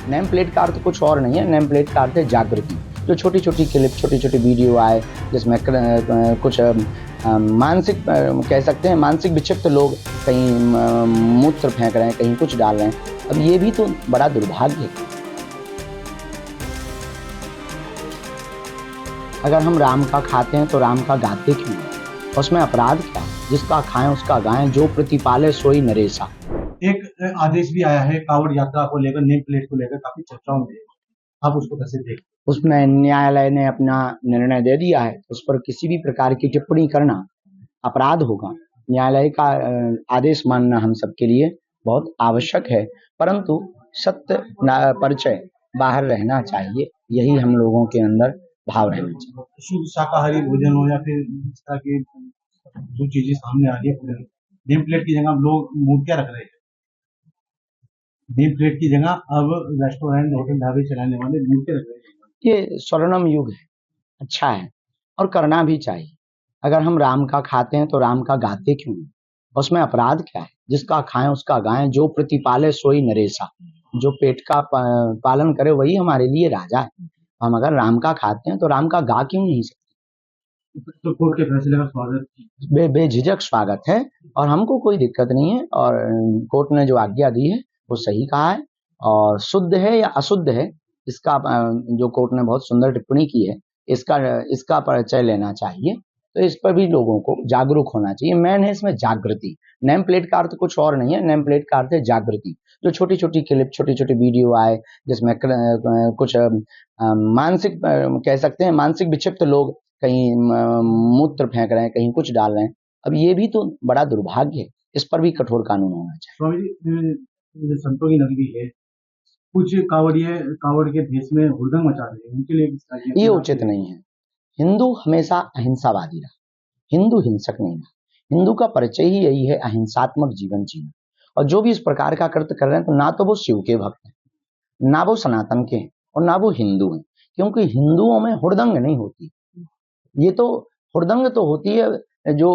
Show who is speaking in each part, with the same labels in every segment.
Speaker 1: Name plate का अर्थ कुछ और नहीं है, नेम प्लेट का अर्थ है जागृति। जो छोटी छोटी क्लिप, छोटी छोटी वीडियो आए जिसमें कुछ मानसिक कह सकते हैं मानसिक विक्षिप्त लोग कहीं मूत्र फेंक रहे हैं, कहीं कुछ डाल रहे हैं। अब ये भी तो बड़ा दुर्भाग्य है। अगर हम राम का खाते हैं तो राम का गाते क्यों हैं? उसमें अपराध क्या? जिसका खाएं उसका गाएं, जो प्रतिपाले सोई नरेसा।
Speaker 2: एक आदेश भी आया है कांवड़ यात्रा को लेकर, नेम प्लेट को लेकर काफी चर्चाओं में, आप उसको कैसे देखते?
Speaker 1: उसमें न्यायालय ने अपना निर्णय दे दिया है, उस पर किसी भी प्रकार की टिप्पणी करना अपराध होगा। न्यायालय का आदेश मानना हम सबके लिए बहुत आवश्यक है, परंतु सत्य परिचय बाहर रहना चाहिए, यही हम लोगों के अंदर भाव रहना चाहिए।
Speaker 2: शुद्ध शाकाहारी भोजन हो या फिर इस तरह की जो चीजें सामने आ रही है, नेम प्लेट की जगह लोग मूर्तियां रख रहे हैं। नेम प्लेट की जगह अब रेस्टोरेंट, होटल, ढाबे चलाने वाले मूर्तियां रख रहे हैं।
Speaker 1: ये स्वर्णिम युग है, अच्छा है और करना भी चाहिए। अगर हम राम का खाते हैं तो राम का गाते क्यों हैं? उसमें अपराध क्या है? जिसका खाएं उसका गाएं, जो प्रतिपाले सोई नरेसा। जो पेट का पालन करे वही हमारे लिए राजा है। हम अगर राम का खाते हैं तो राम का गा क्यों नहीं सकते?
Speaker 2: तो कोर्ट के फैसले का स्वागत
Speaker 1: बेझिझक स्वागत है और हमको कोई दिक्कत नहीं है। और कोर्ट ने जो आज्ञा दी है वो सही कहा है, और शुद्ध है या अशुद्ध है इसका जो कोर्ट ने बहुत सुंदर टिप्पणी की है, इसका परिचय लेना चाहिए। तो इस पर भी लोगों को जागरूक होना चाहिए। मेन है इसमें जागृति। नेम प्लेट का अर्थ कुछ और नहीं है, नेम प्लेट का अर्थ है जागृति। जो छोटी छोटी क्लिप, छोटी छोटी वीडियो आए जिसमें कुछ मानसिक कह सकते हैं मानसिक विक्षिप्त लोग कहीं मूत्र फेंक रहे हैं, कहीं कुछ डाल रहे हैं। अब ये भी तो बड़ा दुर्भाग्य है, इस पर भी कठोर कानून होना चाहिए।
Speaker 2: स्वामी जी, संतों की नगरी है, कुछ कांवड़िए कांवड़ के भेष में हुड़दंग मचा रहे हैं, उनके लिए
Speaker 1: ये उचित नहीं है। हिंदू हमेशा अहिंसावादी रहा, हिंदू हिंसक नहीं रहा। हिंदू का परिचय ही यही है अहिंसात्मक जीवन जीना। और जो भी इस प्रकार का कृत्य कर रहे हैं तो ना तो वो शिव के भक्त हैं, ना वो सनातन के हैं, और ना वो हिंदू हैं। क्योंकि हिंदुओं में हुड़दंग नहीं होती। ये तो हुड़दंग तो होती है जो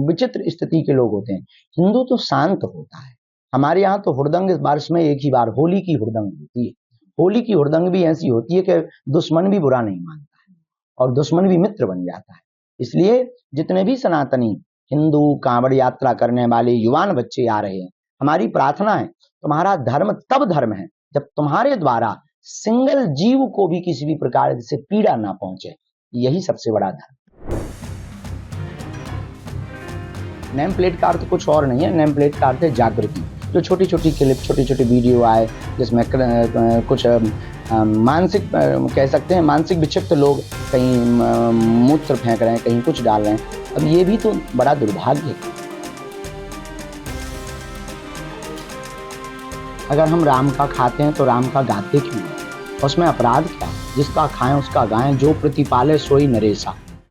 Speaker 1: विचित्र स्थिति के लोग होते हैं। हिंदू तो शांत होता है। हमारे यहाँ तो हुड़दंग इस वर्ष में एक ही बार होली की हुड़दंग होती है। होली की हुड़दंग भी ऐसी होती है कि दुश्मन भी बुरा नहीं मानता है और दुश्मन भी मित्र बन जाता है। इसलिए जितने भी सनातनी हिंदू कांवड़ यात्रा करने वाले युवान बच्चे आ रहे हैं, हमारी प्रार्थना है तुम्हारा धर्म तब धर्म है जब तुम्हारे द्वारा सिंगल जीव को भी किसी भी प्रकार से पीड़ा ना पहुंचे। यही सबसे बड़ा धर्म। नेम प्लेट का अर्थ कुछ और नहीं है, नेम प्लेट का अर्थ है जागृति। जो छोटी छोटी क्लिप, छोटी छोटी वीडियो आए जिसमें कुछ मानसिक कह सकते हैं मानसिक विक्षिप्त लोग कहीं मूत्र फेंक रहे हैं, कहीं कुछ डाल रहे हैं। अब ये भी तो बड़ा दुर्भाग्य है। अगर हम राम का खाते हैं तो राम का गाते क्यों हैं? उसमें अपराध क्या? जिसका खाएं उसका गाएं, जो प्रतिपाले सोई नरेसा।